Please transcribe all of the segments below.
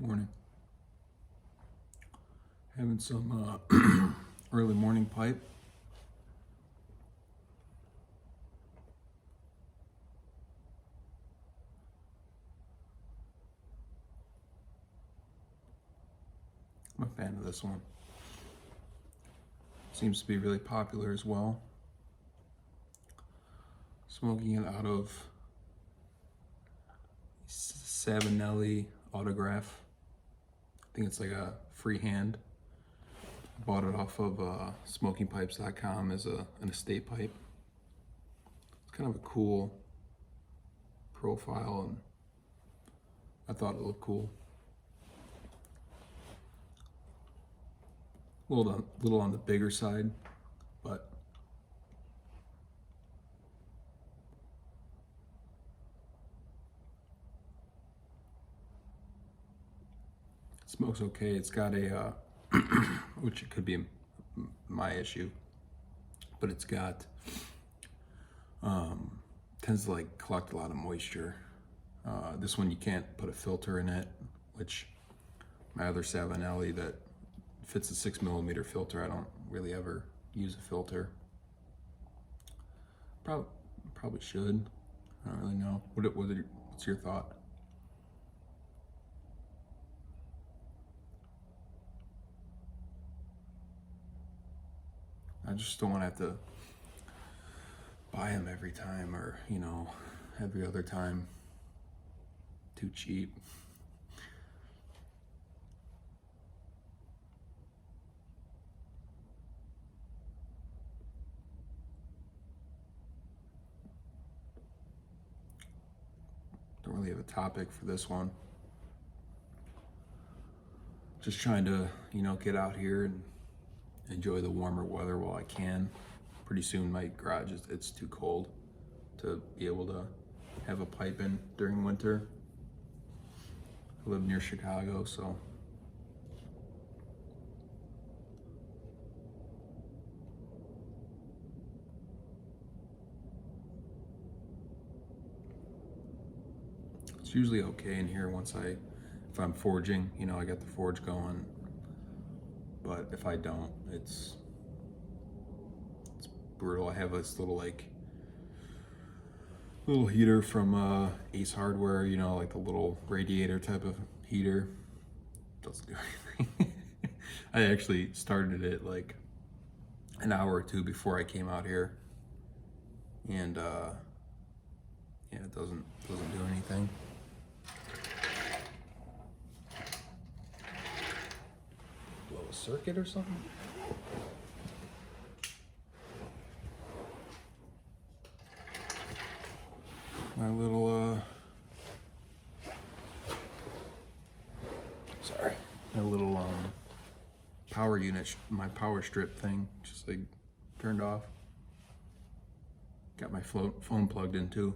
Morning. Having some early morning pipe. I'm a fan of this one. Seems to be really popular as well. Smoking it out of Savinelli Autograph. I think it's like a freehand. Bought it off of smokingpipes.com as an estate pipe. It's kind of a cool profile, and I thought it looked cool. A little on the bigger side, but it smokes okay. It's got a which it could be my issue, but it's got tends to like collect a lot of moisture. This one you can't put a filter in it, which my other Savinelli that fits a 6mm filter, I don't really ever use a filter. Probably should. I don't really know. What's your thought? I just don't want to have to buy them every time, or every other time. Too cheap. Don't really have a topic for this one. Just trying to, get out here and enjoy the warmer weather while I can. Pretty soon my garage it's too cold to be able to have a pipe in during winter. I live near Chicago, so it's usually okay in here if I'm forging, I got the forge going. But if I don't, it's brutal. I have this little heater from Ace Hardware, like the little radiator type of heater. Doesn't do anything. I actually started it like an hour or two before I came out here, and yeah, it doesn't do anything. Blow a circuit or something? My little power unit, my power strip thing, just like turned off. Got my phone plugged in too.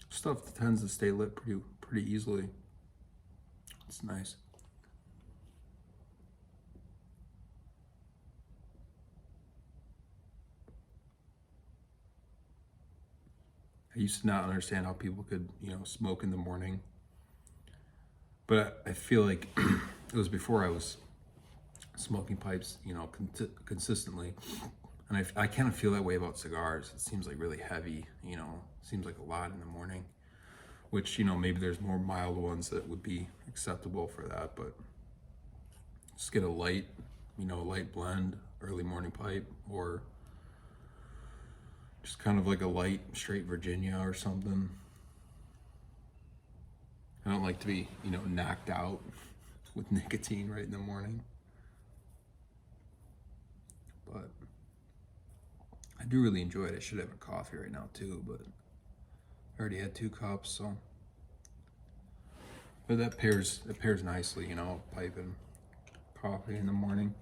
Stuff tends to stay lit pretty easily. It's nice. I used to not understand how people could, smoke in the morning. But I feel like it was before I was smoking pipes, consistently. And I kind of feel that way about cigars. It seems like really heavy, seems like a lot in the morning. Which, maybe there's more mild ones that would be acceptable for that. But just get a light blend, early morning pipe, or just kind of like a light straight Virginia or something. I don't like to be, knocked out with nicotine right in the morning. But I do really enjoy it. I should have a coffee right now too, but I already had 2 cups, so. But it pairs nicely, pipe and coffee in the morning.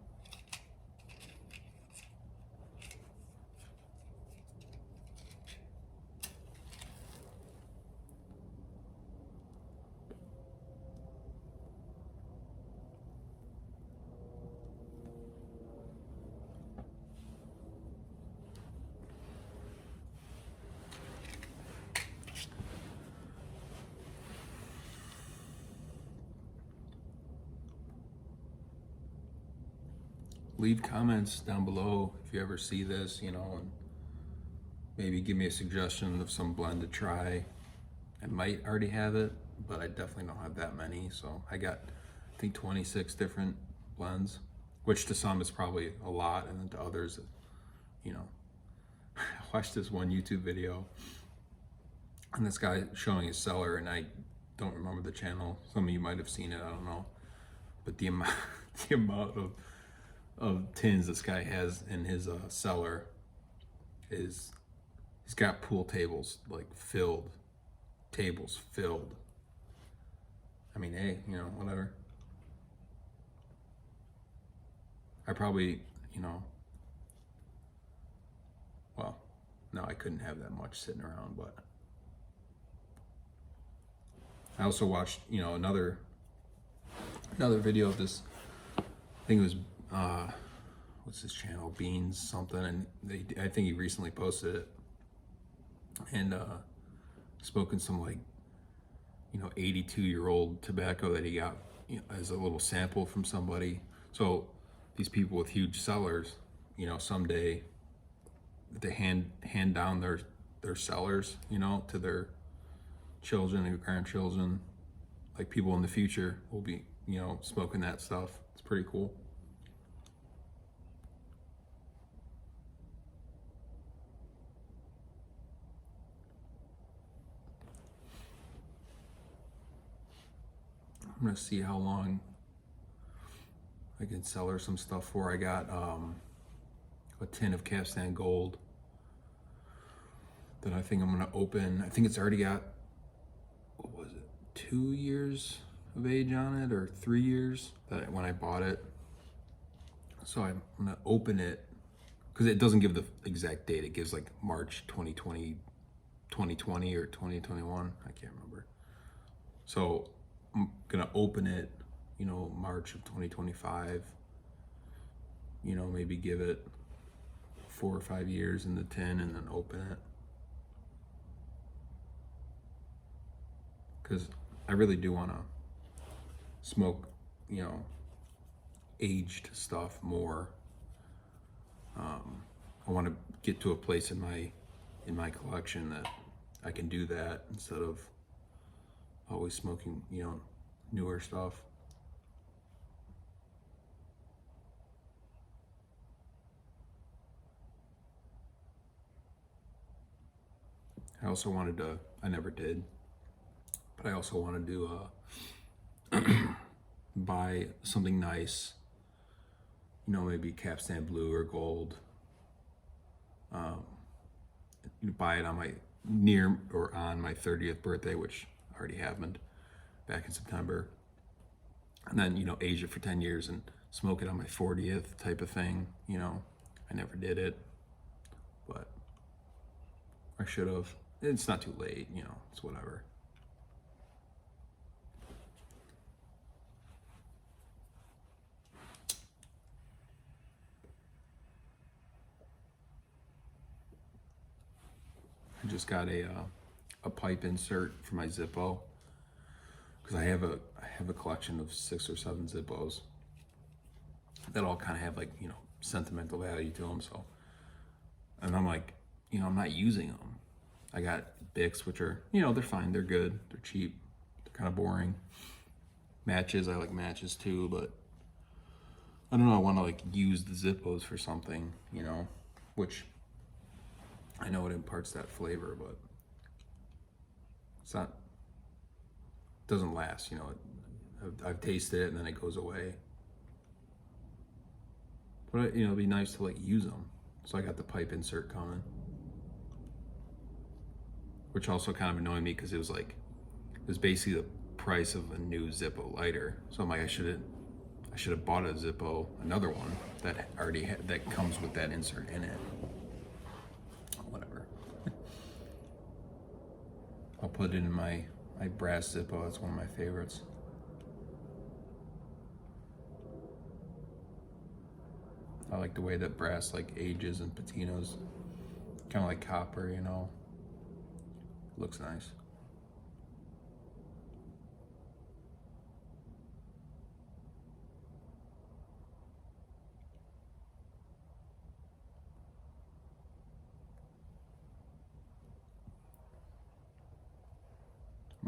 leave comments down below if you ever see this, you know, and maybe give me a suggestion of some blend to try. I might already have it, but I definitely don't have that many. So I got, I think, 26 different blends, which to some is probably a lot, and then to others, you know, I watched this one YouTube video and this guy showing his cellar, and I don't remember the channel. Some of you might have seen it, I don't know. But the amount, the amount of tins this guy has in his cellar is, he's got pool tables like filled, tables filled. I mean, hey, you know, whatever. I probably, you know, well, no, I couldn't have that much sitting around, but I also watched, you know, another video of this, I think it was, what's his channel, Beans something, and I think he recently posted it, and spoken some, like, you know, 82-year-old tobacco that he got, you know, as a little sample from somebody. So these people with huge cellars, you know, someday they hand down their cellars, you know, to their children and grandchildren. Like, people in the future will be, you know, smoking that stuff. It's pretty cool. I'm gonna see how long I can cellar some stuff for. I got a tin of Capstan Gold that I think I'm gonna open. I think it's already got, what was it, 2 years of age on it, or 3 years when I bought it. So I'm gonna open it, because it doesn't give the exact date. It gives like March 2020 or 2021. I can't remember. So I'm gonna open it, you know, March of 2025. You know, maybe give it 4 or 5 years in the tin and then open it. Because I really do want to smoke, you know, aged stuff more. I want to get to a place in my collection that I can do that instead of always smoking, you know, newer stuff. I also wanted to, I never did, but I also wanted to buy something nice, you know, maybe Capstan Blue or Gold. Buy it on my near or on my 30th birthday, which already happened back in September, and then, you know, age it for 10 years and smoke it on my 40th type of thing. You know, I never did it, but I should have. It's not too late, you know, it's whatever. I just got a pipe insert for my Zippo, because I have a collection of 6 or 7 Zippos that all kind of have, like, you know, sentimental value to them. So, and I'm like, you know, I'm not using them. I got Bics, which are, you know, they're fine, they're good, they're cheap, they're kind of boring. Matches, I like matches too, but I don't know, I want to, like, use the Zippos for something, you know, which I know it imparts that flavor, but it's not, doesn't last, you know. I've tasted it and then it goes away. But, you know, it'd be nice to, like, use them. So I got the pipe insert coming, which also kind of annoyed me, because it was basically the price of a new Zippo lighter. So I'm like, I should have bought a Zippo, another one that already that comes with that insert in it. Whatever. I'll put it in my brass Zippo. That's one of my favorites. I like the way that brass, like, ages and patinas, kind of like copper, you know. Looks nice.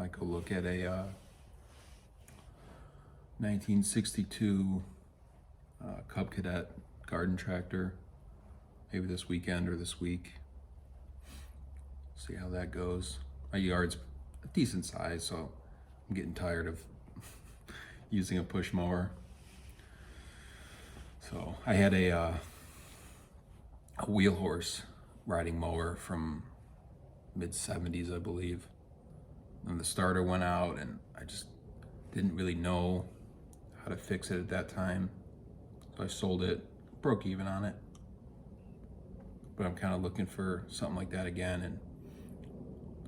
Might go look at a 1962 Cub Cadet garden tractor, maybe this weekend or this week. See how that goes. My yard's a decent size, so I'm getting tired of using a push mower. So I had a wheel horse riding mower from mid-70s, I believe. And the starter went out, and I just didn't really know how to fix it at that time. So I sold it, broke even on it. But I'm kind of looking for something like that again, and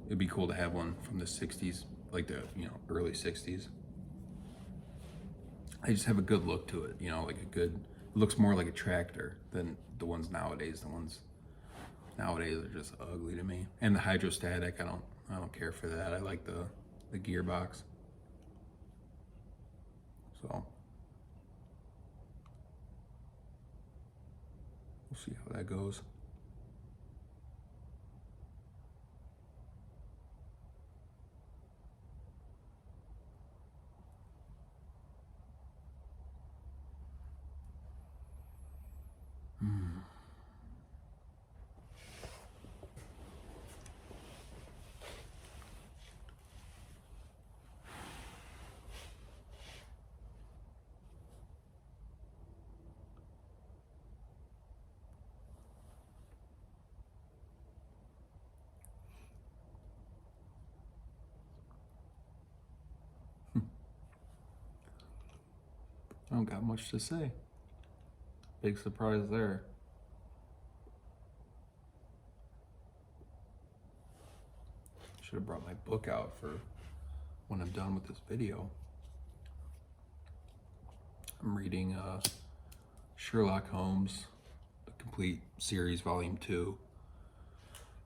it'd be cool to have one from the 60s, like the, early 60s. I just have a good look to it, like it looks more like a tractor than the ones nowadays. The ones nowadays are just ugly to me. And the hydrostatic, I don't care for that. I like the gearbox. So we'll see how that goes. I don't got much to say. Big surprise there. Should have brought my book out for when I'm done with this video. I'm reading Sherlock Holmes, the complete series, volume 2.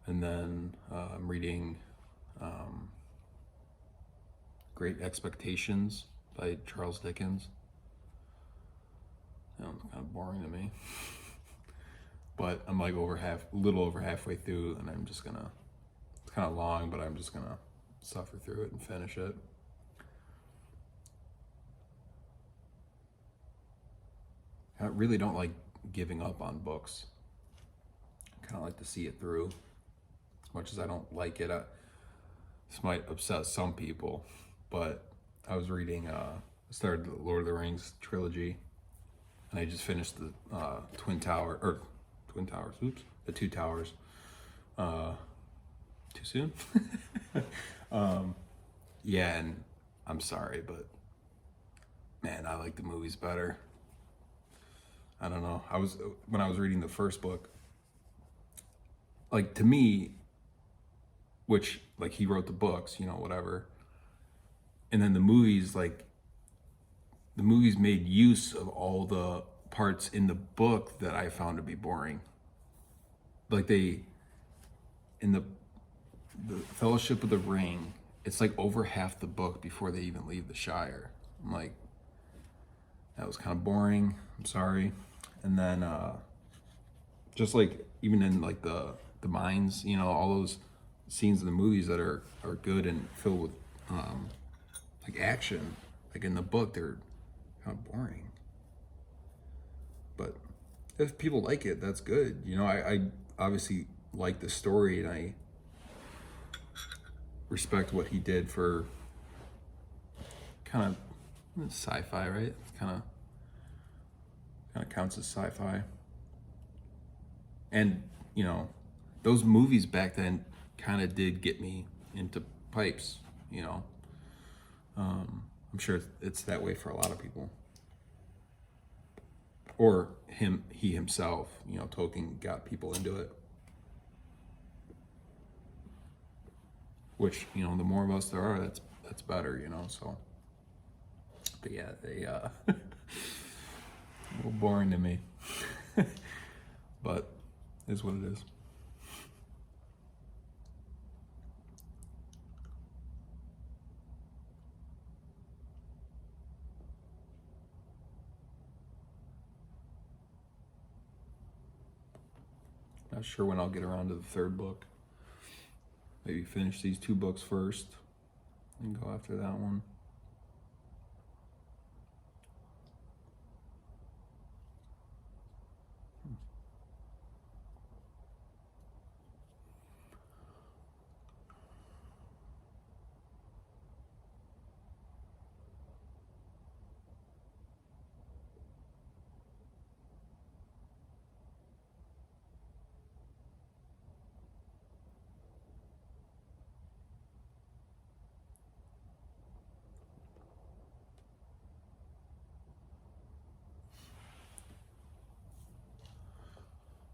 And then I'm reading Great Expectations by Charles Dickens. That one's kind of boring to me. But I'm like a little over halfway through, and it's kind of long, but I'm just gonna suffer through it and finish it. I really don't like giving up on books. I kind of like to see it through. As much as I don't like it, this might upset some people, but I was reading, I started the Lord of the Rings trilogy, and I just finished the the Two Towers. Too soon? Yeah, and I'm sorry, but man, I like the movies better. I don't know. When I was reading the first book, like, to me, which, like, he wrote the books, whatever. And then the movies made use of all the parts in the book that I found to be boring. Like, in the Fellowship of the Ring, it's like over half the book before they even leave the Shire. I'm like, that was kind of boring. I'm sorry. And then just like even in like the mines, all those scenes in the movies that are good and filled with like action, like in the book, they're kind of boring. But if people like it, that's good. I obviously like the story, and I respect what he did for kind of sci-fi, right? It's kind of counts as sci-fi. And those movies back then kind of did get me into pipes. I'm sure it's that way for a lot of people. Or he himself, Tolkien got people into it. Which, the more of us there are, that's better, so. But yeah, they a little boring to me. But it is what it is. Not sure when I'll get around to the third book. Maybe finish these 2 books first, and go after that one.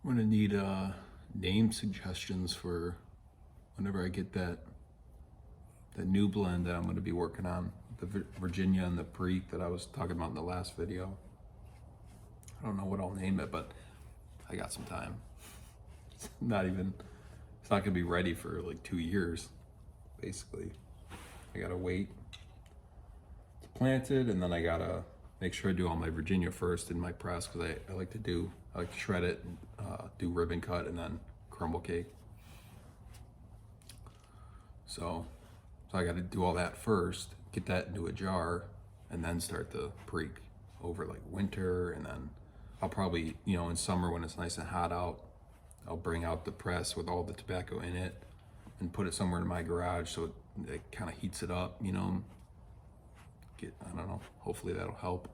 I'm gonna need name suggestions for whenever I get that new blend that I'm gonna be working on, the Virginia and the Preak that I was talking about in the last video. I don't know what I'll name it, but I got some time. It's not gonna be ready for like 2 years, basically. I gotta wait to plant it, and then I gotta make sure I do all my Virginia first in my press, because I like to shred it, and, do ribbon cut, and then crumble cake. So I got to do all that first, get that into a jar, and then start the Preak over like winter. And then I'll probably, in summer when it's nice and hot out, I'll bring out the press with all the tobacco in it and put it somewhere in my garage so it kind of heats it up, I don't know, hopefully that'll help.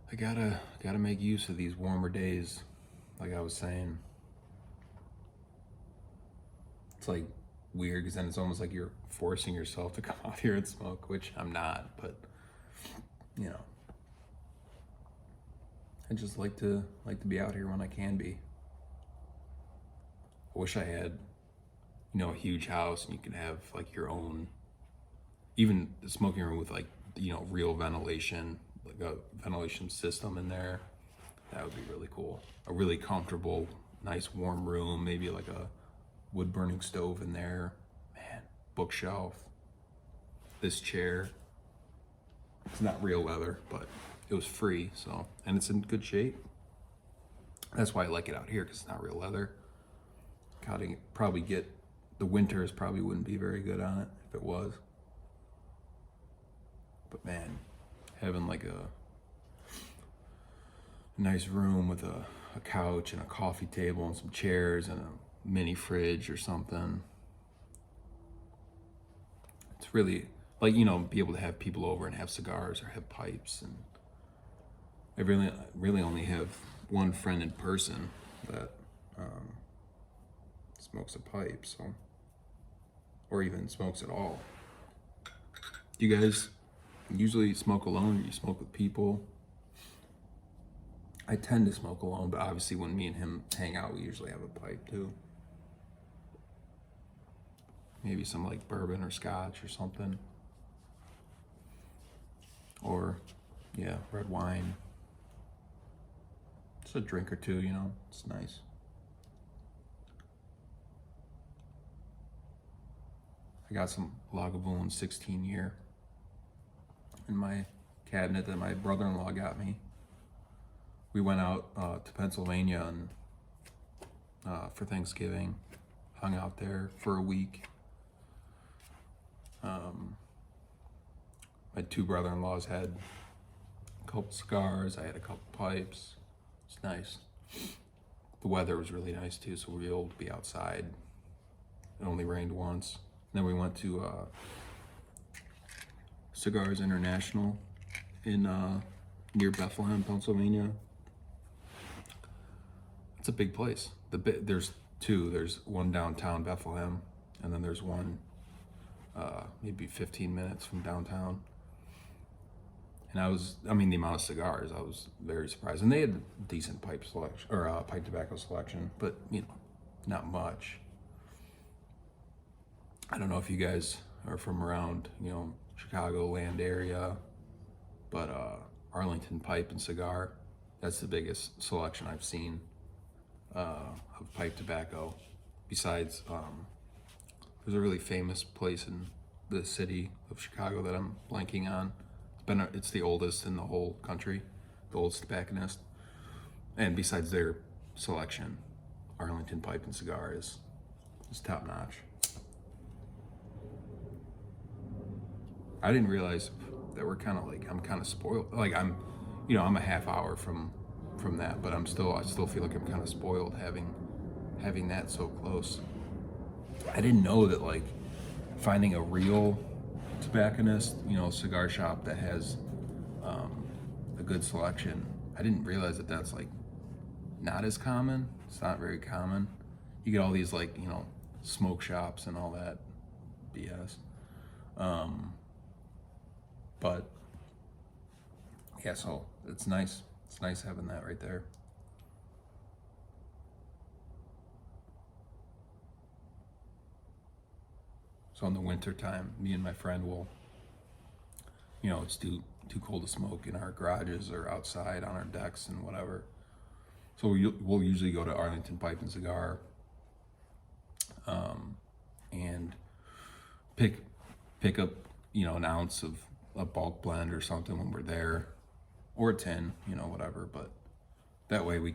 I gotta make use of these warmer days, like I was saying. It's like weird, because then it's almost like you're forcing yourself to come out here and smoke, which I'm not, but I just like to be out here when I can be. I wish I had, a huge house and you could have like your own, even the smoking room with like, real ventilation, like a ventilation system in there. That would be really cool. A really comfortable, nice warm room, maybe like a wood burning stove in there. Man, bookshelf, this chair. It's not real leather, but it was free, so, and it's in good shape. That's why I like it out here, because it's not real leather. The winters probably wouldn't be very good on it if it was. But man, having like a nice room with a couch and a coffee table and some chairs and a mini fridge or something. It's really like, be able to have people over and have cigars or have pipes. And I really only have one friend in person that smokes a pipe, so, or even smokes at all. Do you guys usually smoke alone, or you smoke with people? I tend to smoke alone, but obviously when me and him hang out, we usually have a pipe too. Maybe some like bourbon or scotch or something. Or, yeah, red wine. Just a drink or two, it's nice. I got some Lagavulin 16 year in my cabinet that my brother-in-law got me. We went out to Pennsylvania and for Thanksgiving, hung out there for a week. My two brother-in-laws had a couple cigars, I had a couple pipes. It's nice. The weather was really nice too, so we were able to be outside. It only rained once. Then we went to Cigars International in near Bethlehem, Pennsylvania. It's a big place. There's two. There's one downtown Bethlehem, and then there's one maybe 15 minutes from downtown. And the amount of cigars, I was very surprised. And they had decent pipe selection, or pipe tobacco selection, but not much. I don't know if you guys are from around, Chicago land area, but Arlington Pipe and Cigar, that's the biggest selection I've seen of pipe tobacco. Besides, there's a really famous place in the city of Chicago that I'm blanking on. It's the oldest in the whole country, the oldest tobacconist. And besides their selection, Arlington Pipe and Cigar is top notch. I didn't realize that I'm kind of spoiled. Like I'm a half hour from that, but I still feel like I'm kind of spoiled having that so close. I didn't know that like finding a real tobacconist, cigar shop that has a good selection. I didn't realize that that's like not as common. It's not very common. You get all these like, smoke shops and all that BS. But yeah, so it's nice. It's nice having that right there. So in the winter time, me and my friend will, it's too cold to smoke in our garages or outside on our decks and whatever. So we'll usually go to Arlington Pipe and Cigar, and pick up, an ounce of a bulk blend or something when we're there, or a tin, whatever. But that way we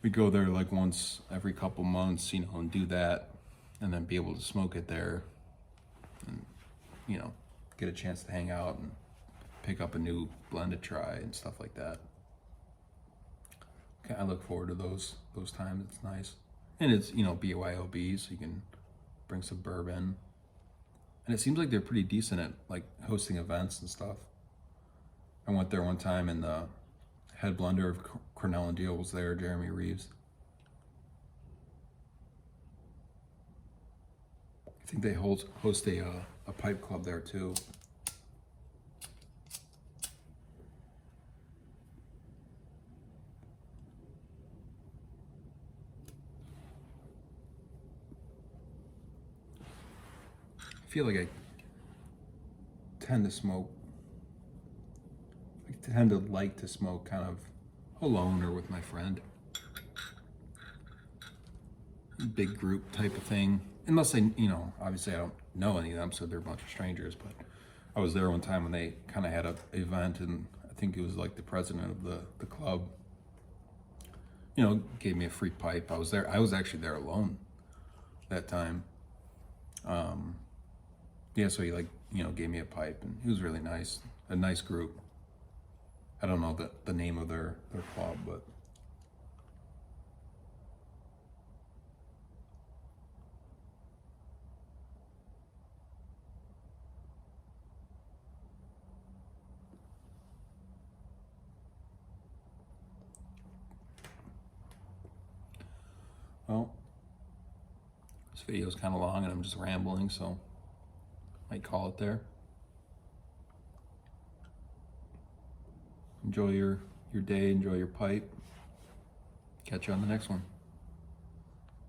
go there like once every couple months, and do that, and then be able to smoke it there, and get a chance to hang out and pick up a new blend to try and stuff like that. I look forward to those times. It's nice, and it's BYOB, so you can bring some bourbon, and it seems like they're pretty decent at like hosting events and stuff. I went there one time, and the head blender of Cornell and Deal was there, Jeremy Reeves. I think they host a pipe club there too. I feel like I tend to like to smoke kind of alone or with my friend. Big group type of thing. Unless obviously I don't know any of them, so they're a bunch of strangers, but I was there one time when they kind of had an event, and I think it was like the president of the club, gave me a free pipe. I was actually there alone that time. Yeah, so he gave me a pipe, and he was really nice. A nice group. I don't know the name of their club, but well, this video is kind of long and I'm just rambling, so I might call it there. Enjoy your day, enjoy your pipe. Catch you on the next one.